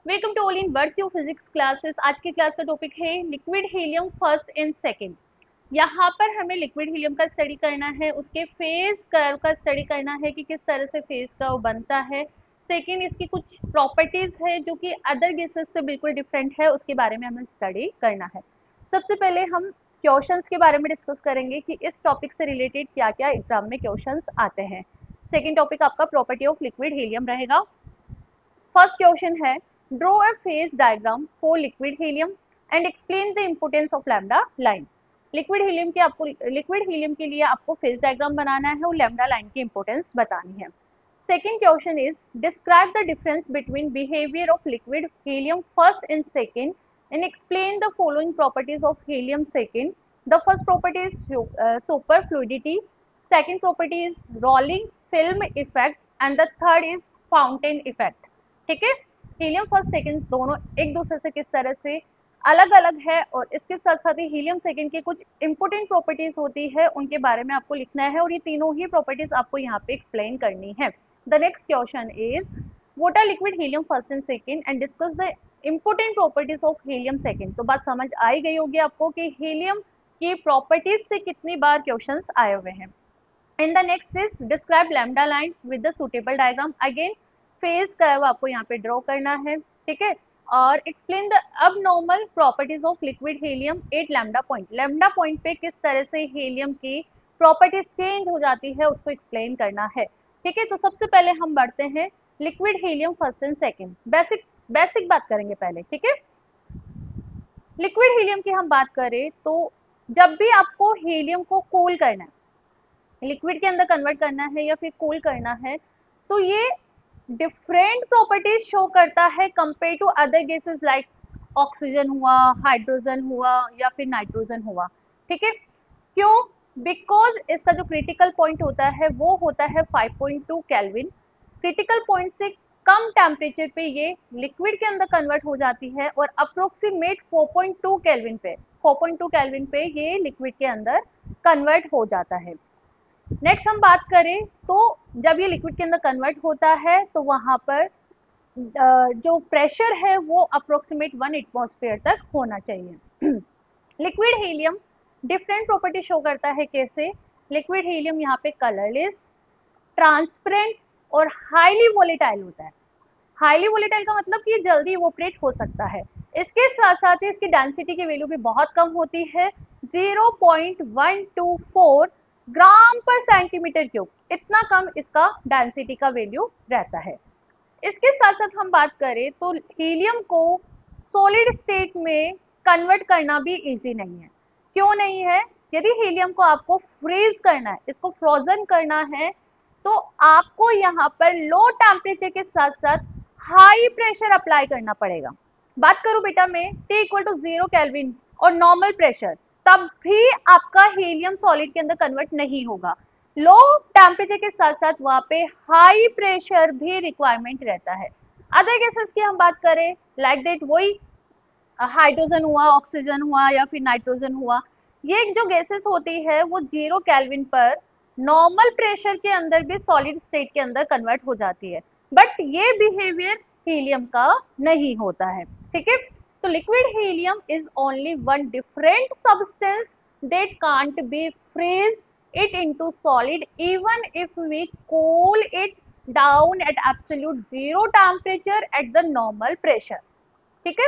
Welcome to all in words your physics classes. आज की class का टॉपिक है liquid helium first and second. यहाँ पर हमें लिक्विड हीलियम का स्टडी करना है, उसके फेज कर्व का स्टडी करना है कि किस तरह से फेज कर्व बनता है। सेकंड, इसकी कुछ प्रॉपर्टीज है जो कि अदर गैसेस से बिल्कुल डिफरेंट है, उसके बारे में हमें स्टडी करना है। सबसे पहले हम क्वेश्चंस के बारे में डिस्कस करेंगे कि इस टॉपिक से रिलेटेड क्या क्या एग्जाम में क्वेश्चंस आते हैं। सेकेंड टॉपिक आपका प्रॉपर्टी ऑफ लिक्विड हीलियम रहेगा। फर्स्ट क्वेश्चन है, draw a phase diagram for liquid helium and explain the importance of lambda line. Liquid helium के लिए आपको फेज डायग्राम बनाना है और लैम्डा लाइन की इंपोर्टेंस बतानी है। Second question is, describe the difference between behaviour of liquid helium first and second and explain the following properties of helium second. The first property is super fluidity, second property is rolling film effect and the third is fountain effect. ठीक है, helium first second दोनों एक दूसरे से किस तरह से अलग अलग है और इसके साथ साथ ही हीलियम सेकंड की कुछ इंपॉर्टेंट प्रॉपर्टीज होती है, उनके बारे में आपको लिखना है और ये तीनों ही प्रॉपर्टीज आपको यहाँ पे एक्सप्लेन करनी है। The next question is, what are liquid helium first and second and discuss the important properties of helium second. तो बात समझ आई गई होगी आपको कि हीलियम की प्रॉपर्टीज से कितनी बार क्वेश्चन आए हुए हैं। In the next is, describe lambda line with the suitable diagram. Again phase curve आपको यहाँ पे ड्रॉ करना है, ठीक है। और explain the abnormal properties of liquid helium at lambda point. Lambda point पे किस तरह से हीलियम की प्रॉपर्टीज चेंज हो जाती है उसको एक्सप्लेन करना है, ठीक है। तो सबसे पहले हम बढ़ते हैं liquid helium first and second. Basic बात करेंगे पहले, ठीक है। लिक्विड हीलियम की हम बात करें तो जब भी आपको हीलियम को कूल करना है, लिक्विड के अंदर कन्वर्ट करना है या फिर कूल करना है, तो ये डिफरेंट प्रॉपर्टीज शो करता है compare to other gases like oxygen हुआ, हाइड्रोजन हुआ या फिर नाइट्रोजन हुआ, ठीक है। क्यों? बिकॉज इसका जो क्रिटिकल पॉइंट होता है वो होता है 5.2 केल्विन। क्रिटिकल पॉइंट से कम टेम्परेचर पे ये लिक्विड के अंदर कन्वर्ट हो जाती है और अप्रोक्सीमेट 4.2 केल्विन पे ये लिक्विड के अंदर कन्वर्ट हो जाता है। नेक्स्ट हम बात करें तो जब ये लिक्विड के अंदर कन्वर्ट होता है तो वहां पर जो प्रेशर है वो अप्रोक्सीमेट 1 एटमॉस्फेयर तक होना चाहिए। Liquid helium different property show करता है। कैसे? लिक्विड हीलियम यहाँ पे कलरलेस, ट्रांसपेरेंट और हाईली वोलेटाइल होता है। हाईली वोलेटाइल का मतलब कि ये जल्दी इवोपरेट हो सकता है। इसके साथ साथ ही इसकी डेंसिटी की वैल्यू भी बहुत कम होती है, 0.124 ग्राम पर सेंटीमीटर क्यूब, इतना कम इसका डेंसिटी का वैल्यू रहता है। इसके साथ साथ हम बात करें तो हीलियम को सॉलिड स्टेट में कन्वर्ट करना भी इजी नहीं है। क्यों नहीं है? यदि हीलियम को आपको फ्रीज करना है, इसको फ्रोजन करना है, तो आपको यहाँ पर लो टेम्परेचर के साथ साथ हाई प्रेशर अप्लाई करना पड़ेगा। बात करूं बेटा मैं T इक्वल टू 0 केल्विन और नॉर्मल प्रेशर, तब भी आपका हीलियम सॉलिड के अंदर कन्वर्ट नहीं होगा। लो टेम्परेचर के साथ साथ वहां पे हाई प्रेशर भी रिक्वायरमेंट रहता है। अदर गैसेस की हम बात करें लाइक दैट वही हाइड्रोजन हुआ, ऑक्सीजन हुआ या फिर नाइट्रोजन हुआ, ये जो गैसेस होती है वो 0 केल्विन पर नॉर्मल प्रेशर के अंदर भी सॉलिड स्टेट के अंदर कन्वर्ट हो जाती है, बट ये बिहेवियर हीलियम का नहीं होता है, ठीक है। तो liquid helium is only one different substance that can't be freeze it into solid even if we cool it down at absolute zero temperature at the normal pressure, ठीक है।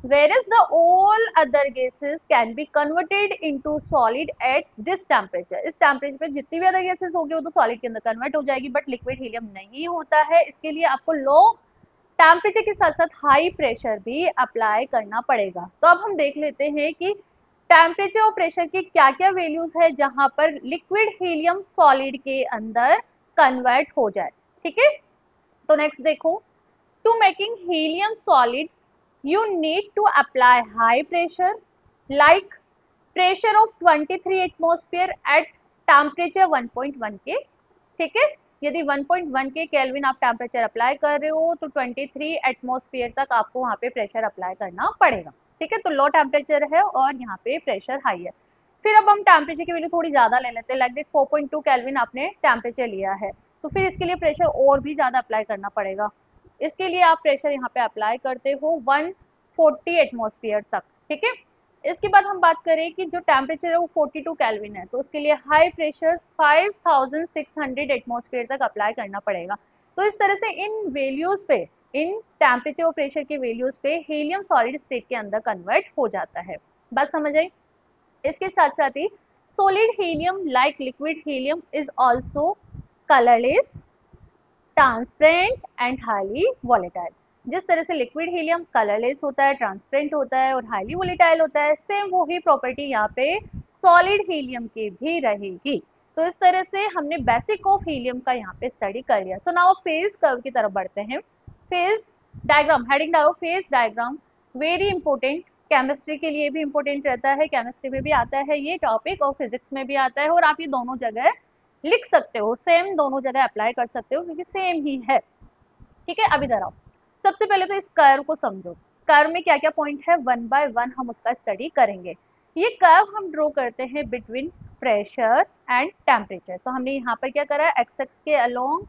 whereas the all other gases can be converted into solid at this temperature। इस temperature पे जितनी भी other gases होगी वो तो solid के अंदर कन्वर्ट हो जाएगी, बट लिक्विड हीलियम नहीं होता है। इसके लिए आपको लो टेम्परेचर के साथ साथ हाई प्रेशर भी अप्लाई करना पड़ेगा। तो अब हम देख लेते हैं कि टेम्परेचर और प्रेशर की क्या क्या वैल्यूज है जहां पर लिक्विड हीलियम सॉलिड के अंदर कन्वर्ट हो जाए, ठीक है। तो नेक्स्ट देखो, to making helium solid you need to apply high pressure like pressure of 23 atmosphere at temperature 1.1 K, ठीक है। यदि 1.1 के केल्विन आप टेम्परेचर अप्लाई कर रहे हो तो 23 एटमॉस्फेयर तक आपको वहां पे प्रेशर अप्लाई करना पड़ेगा, ठीक है। तो लो टेम्परेचर है और यहाँ पे प्रेशर हाई है। फिर अब हम टेम्परेचर की वैल्यू थोड़ी ज्यादा ले लेते हैं, लाइक दैट 4.2 केल्विन आपने टेम्परेचर लिया है, तो फिर इसके लिए प्रेशर और भी ज्यादा अप्लाई करना पड़ेगा। इसके लिए आप प्रेशर यहाँ पे अप्लाई करते हो 140 एटमॉस्फेयर तक, ठीक है। इसके बाद हम बात करें कि जो टेम्परेचर है वो 42 केल्विन है, तो उसके लिए हाई प्रेशर 5600 एटमॉस्फेयर तक अप्लाई करना पड़ेगा। तो इस तरह से इन वैल्यूज पे, इन टेम्परेचर और प्रेशर के वैल्यूज पे हीलियम सॉलिड स्टेट के अंदर कन्वर्ट हो जाता है। बात समझ आई। इसके साथ साथ ही solid helium like liquid helium is also colourless, transparent and highly volatile. जिस तरह से लिक्विड हीलियम कलरलेस होता है, ट्रांसपेरेंट होता है और हाईली वॉलेटाइल होता है, सेम वही प्रॉपर्टी यहाँ पे सॉलिड हीलियम की भी रहेगी। तो इस तरह से हमने बेसिक ऑफ हीलियम का यहाँ पे स्टडी कर लिया। सो नाउ फेज कर्व की तरफ बढ़ते हैं। फेज डायग्राम, हेडिंग डालो phase diagram, very important, chemistry के लिए भी इंपॉर्टेंट रहता है, केमिस्ट्री में भी आता है ये टॉपिक और फिजिक्स में भी आता है, और आप ये दोनों जगह लिख सकते हो, सेम दोनों जगह अप्लाई कर सकते हो क्योंकि सेम ही है, ठीक है। अब इधर आओ, सबसे पहले तो इस कर्व को समझो। कर्व में क्या क्या पॉइंट है, वन बाय वन हम उसका स्टडी करेंगे। ये कर्व हम ड्रॉ करते हैं बिटवीन प्रेशर एंड टेम्परेचर। तो हमने यहाँ पर क्या करा, एक्स एक्स के अलोंग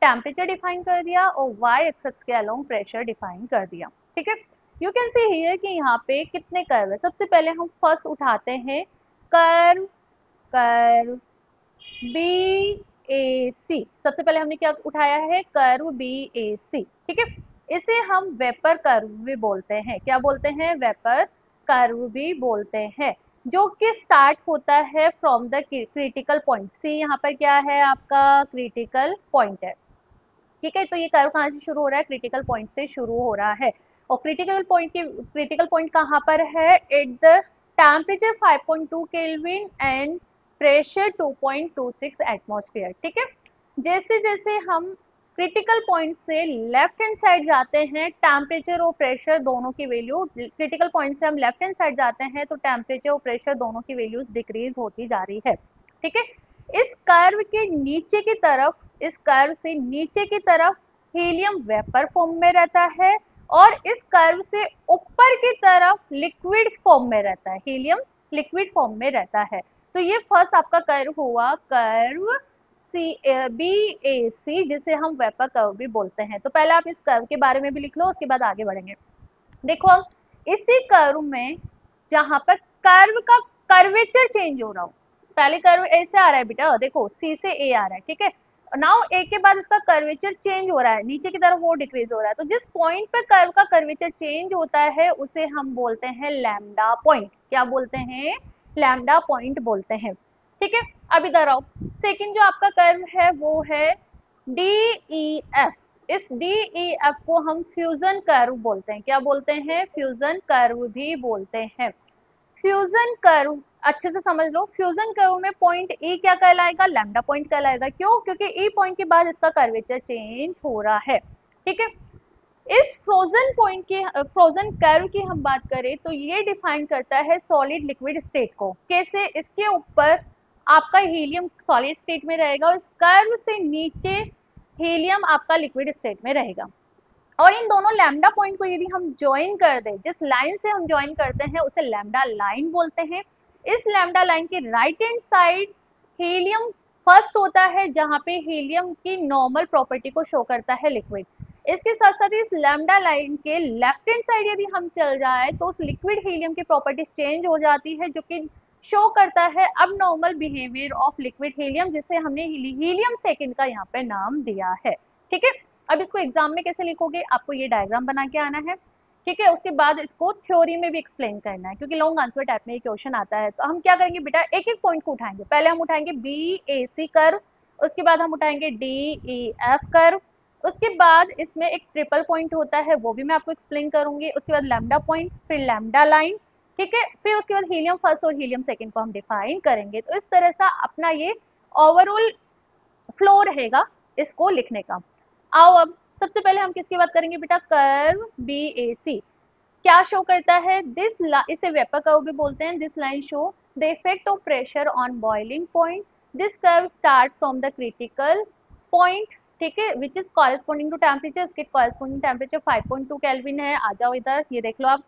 टेम्परेचर डिफाइन कर दिया और वाई एक्स के अलोंग प्रेशर डिफाइन कर दिया, ठीक है। यू कैन सी हियर कि यहाँ पे कितने कर्व है। सबसे पहले हम फर्स्ट उठाते हैं कर्व, कर्व बी ए सी। सबसे पहले हमने क्या उठाया है, कर्व बी ए सी, ठीक है। इसे हम वेपर कर्व भी बोलते हैं। क्या बोलते हैं, वेपर कर्व भी बोलते हैं, जो कि स्टार्ट होता है फ्रॉम द क्रिटिकल पॉइंट। सी यहाँ पर क्या है, आपका क्रिटिकल पॉइंट है, ठीक है। तो ये कर्व कहाँ से शुरू हो रहा है, क्रिटिकल पॉइंट से शुरू हो रहा है। और क्रिटिकल पॉइंट कहाँ पर है, at the temperature 5.2 kelvin and pressure 2.26 atmosphere, ठीक है। जैसे जैसे हम क्रिटिकल पॉइंट से लेफ्ट हैंड साइड जाते हैं, टेम्परेचर और प्रेशर दोनों की वैल्यू, क्रिटिकल पॉइंट से हम लेफ्ट हैंड साइड जाते हैं तो टेम्परेचर और प्रेशर दोनों की वैल्यूज डिक्रीज होती जा रही है, ठीक है। इस कर्व के नीचे की तरफ, इस कर्व से नीचे की तरफ हीलियम वेपर फॉर्म में रहता है और इस कर्व से ऊपर की तरफ लिक्विड फॉर्म में रहता है, हीलियम लिक्विड फॉर्म में रहता है। तो ये फर्स्ट आपका कर्व हुआ, कर्व सी बी ए सी, जिसे हम वेपर कर्व भी बोलते हैं। तो पहले आप इस कर्व के बारे में भी लिख लो, उसके बाद आगे बढ़ेंगे। देखो अब इसी कर्व में जहां पर कर्व का कर्वेचर चेंज हो रहा हो, पहले कर्व ए से आ रहा है बेटा, देखो सी से ए आ रहा है, ठीक है। नाउ ए के बाद इसका कर्वेचर चेंज हो रहा है, नीचे की तरफ वो डिक्रीज हो रहा है। तो जिस पॉइंट पे कर्व का कर्वेचर चेंज होता है उसे हम बोलते हैं लैम्डा पॉइंट। क्या बोलते हैं, लैम्डा पॉइंट बोलते हैं, ठीक है। अब इधर आओ, सेकंड जो आपका कर्व है वो है डी ई एफ। इस डी ई एफ को हम फ्यूजन कर्व बोलते हैं। क्या बोलते हैं, फ्यूजन कर्व भी बोलते हैं। फ्यूजन कर्व अच्छे से समझ लो, फ्यूजन कर्व में पॉइंट ई क्या कहलाएगा, लैम्डा पॉइंट कहलाएगा। क्यों, क्योंकि ई पॉइंट के बाद इसका कर्वेचर चेंज हो रहा है, ठीक है। इस फ्रोजन पॉइंट की, फ्रोजन कर्व की हम बात करें तो ये डिफाइन करता है सॉलिड लिक्विड स्टेट को। कैसे, इसके ऊपर आपका हीलियम सॉलिड स्टेट में रहेगा और इस कर्व से नीचे हीलियम आपका लिक्विड स्टेट में रहेगा। और इन दोनों लैम्डा पॉइंट को यदि हम ज्वाइन कर दें, जिस लाइन से हम ज्वाइन करते हैं उसे लैम्डा लाइन बोलते हैं। इस लैम्डा लाइन के right hand side helium first होता है, जहां पे हीलियम की नॉर्मल प्रॉपर्टी को शो करता है लिक्विड। इसके साथ साथ इस लैम्डा लाइन के लेफ्ट हैंड साइड यदि हम चल जाए तो उस लिक्विड हीलियम की प्रॉपर्टीज चेंज हो जाती है, जो कि शो करता है अब normal behaviour of liquid helium, जिसे हमने हीलियम सेकेंड का यहाँ पे नाम दिया है, ठीक है। अब इसको एग्जाम में कैसे लिखोगे, आपको ये डायग्राम बना के आना है, ठीक है। उसके बाद इसको थ्योरी में भी एक्सप्लेन करना है, क्योंकि लॉन्ग आंसर टाइप में ये क्वेश्चन आता है। तो हम क्या करेंगे बेटा, एक एक पॉइंट को उठाएंगे। पहले हम उठाएंगे बी ए सी कर्व, उसके बाद हम उठाएंगे डी ई एफ कर्व, उसके बाद इसमें एक ट्रिपल पॉइंट होता है, वो भी मैं आपको एक्सप्लेन करूंगी। उसके बाद लैम्डा पॉइंट, फिर लैम्डा लाइन, ठीक है। फिर उसके बाद हीलियम फर्स्ट और हीलियम सेकेंड को हम डिफाइन करेंगे। तो इस तरह से अपना ये ओवरऑल फ्लो रहेगा इसको लिखने का। आओ अब सबसे पहले हम किसकी बात करेंगे बेटा, कर्व बी ए सी। क्या शो करता है, दिस, इसे वेपर कर्व भी बोलते हैं। This line show the effect of pressure on boiling point. This curve start from the critical point, ठीक है, which is corresponding to temperature. इसके कॉरेस्पॉन्डिंग टेम्परेचर 5.2 केल्विन है। आ जाओ इधर, ये देख लो आप,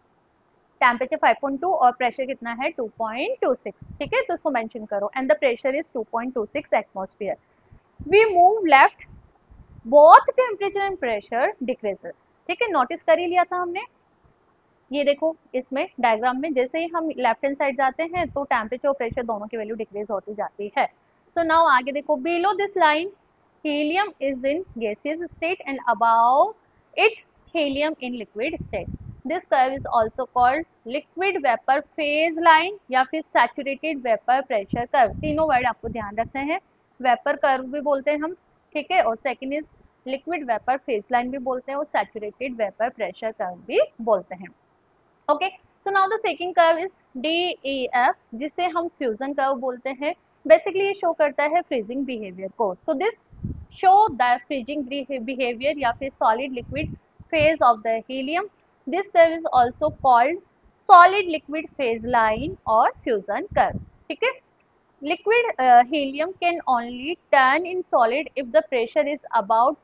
टेम्परेचर 5.2 और प्रेशर कितना है 2.26, ठीक है। तो इसको मेंशन करो, and the pressure is 2.26 atmosphere. We move left, both temperature and pressure decreases. ठीक है, नोटिस कर ही लिया था हमने। ये देखो इसमें डायग्राम में जैसे ही हम लेफ्ट हैंड साइड जाते हैं तो टेम्परेचर और प्रेशर दोनों की वैल्यू डिक्रीज होती जाती है। सो नाउ आगे देखो, below this line helium is in gaseous state and above it helium in liquid state. This curve is also called liquid vapor phase line या फिर saturated vapor pressure curve। तीनों word आपको ध्यान रखने हैं। Vapour curve भी बोलते हैं हम, ठीक है, और second is liquid vapour phase line भी बोलते हैं और सैचुरेटेड वेपर प्रेशर कर्व भी बोलते हैं। Okay, so now the second curve is DEF, जिसे हम फ्यूजन कर्व बोलते हैं। बेसिकली ये शो करता है फ्रीजिंग बिहेवियर को। तो this show the freezing behaviour या फिर solid liquid phase of the helium. This curve is also called solid liquid phase line और फ्यूजन कर्व। ठीक है, liquid helium can only turn in solid if the pressure is about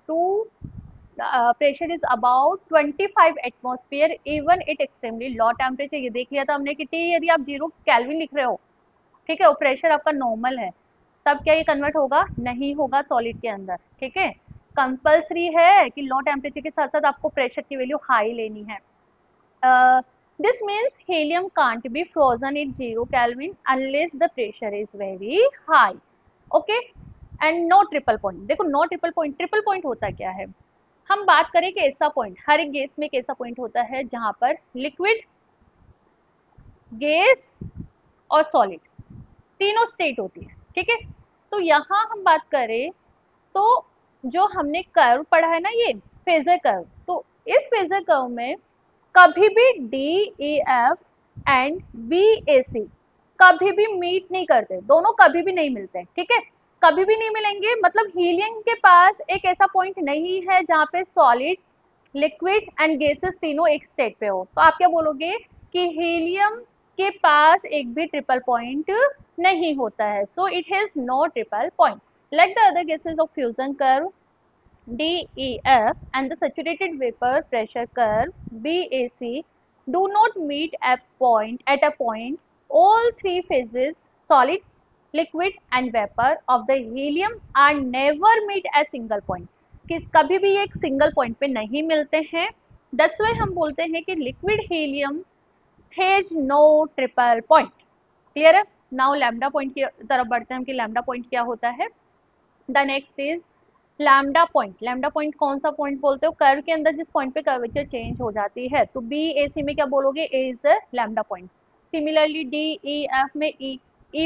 25 atmosphere even at extremely low temperature. ये देख लिया था हमने कि T यदि आप 0 केल्विन लिख रहे हो, ठीक है, और प्रेशर आपका नॉर्मल है, तब क्या ये कन्वर्ट होगा? नहीं होगा सॉलिड के अंदर। ठीक है, कंपल्सरी है कि लो टेम्परेचर के साथ साथ आपको प्रेशर की वैल्यू हाई लेनी है। This means helium can't be frozen at 0 Kelvin unless the pressure is very high. Okay, and no triple point। देखो no triple point, triple point होता क्या है? हम बात करें कि ऐसा पॉइंट, हर एक गैस में एक ऐसा पॉइंट होता है जहां पर लिक्विड, गैस और सॉलिड तीनों स्टेट होती है। ठीक है, तो यहाँ हम बात करें तो जो हमने कर्व पढ़ा है ना, ये फेजर कर्व, तो इस फेजर कर्व में कभी भी DEF एंड BAC कभी भी मीट नहीं करते, दोनों कभी भी नहीं मिलते। ठीक है, कभी भी नहीं मिलेंगे, मतलब हीलियम के पास एक ऐसा पॉइंट नहीं है जहां पे सॉलिड, लिक्विड एंड गैसेस तीनों एक स्टेट पे हो। तो आप क्या बोलोगे कि हीलियम के पास एक भी ट्रिपल पॉइंट नहीं होता है। So it has no triple point like the other gases of fusion curve DEF and the saturated vapor pressure curve BAC do not meet at a point all three phases solid, liquid and vapor of the helium are never meet at single point। किस कभी भी एक single point पे नहीं मिलते हैं। That's why हम बोलते हैं कि liquid helium has no triple point. Clear है? नाउ लैम्डा पॉइंट की तरफ बढ़ते हैं हम कि लैम्डा पॉइंट क्या होता है। The next is lambda point. Lambda point कौन सा पॉइंट बोलते हो? कर्व के अंदर जिस पॉइंट पे कर्वेचर चेंज हो जाती है। तो BAC में क्या बोलोगे? A is the lambda point. Similarly DEF में ई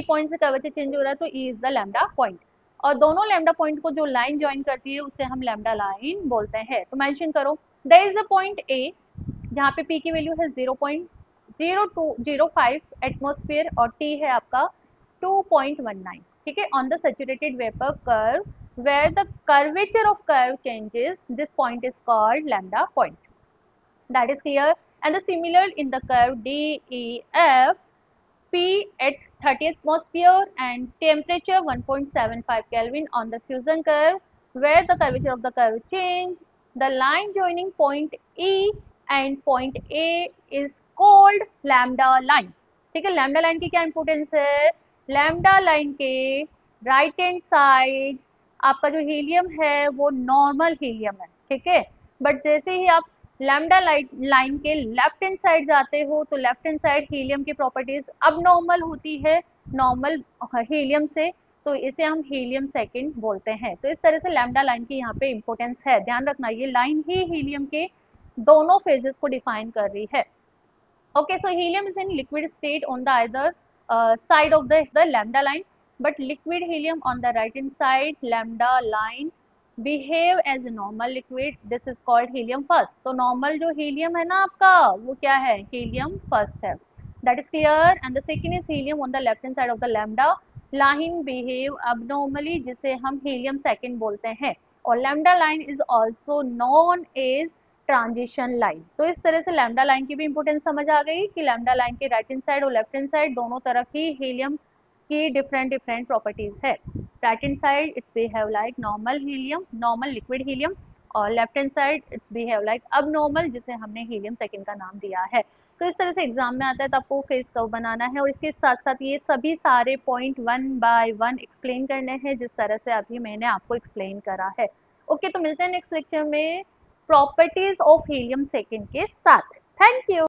पॉइंट से कर्वेचर चेंज हो रहा है तो E is the lambda point. और दोनों लैम्डा पॉइंट को जो लाइन ज्वाइन करती है उसे हम लैम्डा लाइन बोलते हैं। तो मेंशन करो, there is a point A जहाँ पे P की वैल्यू है 0.0205 एटमॉस्फेयर और T है आपका 2.19। ठीक है, on the saturated vapour curve where the curvature of curve changes, this point is called lambda point। That is clear? And the similar in the curve DEF, P at 30 atmosphere and temperature 1.75 Kelvin on the fusion curve where the curvature of the curve change, the line joining point E and point A is called lambda line। ठीक है, lambda line की क्या importance है? lambda line के right hand side आपका जो helium है वो नॉर्मल हीलियम है। ठीक है, बट जैसे ही आप लैम्डा लाइन के लेफ्ट हैंड साइड जाते हो तो लेफ्ट हैंड साइड हीलियम की प्रॉपर्टीज अब नॉर्मल होती है नॉर्मल हीलियम से, तो इसे हम हीलियम सेकंड बोलते हैं। तो इस तरह से लैम्डा लाइन की यहाँ पे इंपॉर्टेंस है, ध्यान रखना ये लाइन ही हीलियम के दोनों फेजेस को डिफाइन कर रही है। Okay, so helium is in liquid state on the other side of the lambda line, but liquid helium on the right hand side lambda line behave as a normal liquid। this is called helium first। तो normal जो helium है ना आपका वो क्या है? helium first है। that is clear? and the second is helium on the left hand side of the lambda line behave abnormally जिसे हम helium second बोलते हैं। और lambda line is also known as transition line. तो इस तरह से लैम्डा लाइन की भी इंपोर्टेंस समझ आ गई कि लैम्डा लाइन के राइट हैंड साइड और लेफ्ट हैंड साइड दोनों तरफ ही हीलियम की डिफरेंट प्रॉपर्टीज है। Right hand side it's behave like normal helium, normal liquid helium, और left hand side it's behave like अब नॉर्मल जिसे हमने हीलियम सेकेंड का नाम दिया है। तो इस तरह से एग्जाम में आता है तो आपको फेस कर्व बनाना है और इसके साथ साथ ये सभी सारे point one by one explain करने हैं जिस तरह से अभी मैंने आपको एक्सप्लेन करा है। ओके, तो मिलते हैं नेक्स्ट लेक्चर में प्रॉपर्टीज ऑफ हीलियम सेकेंड के साथ। Thank you.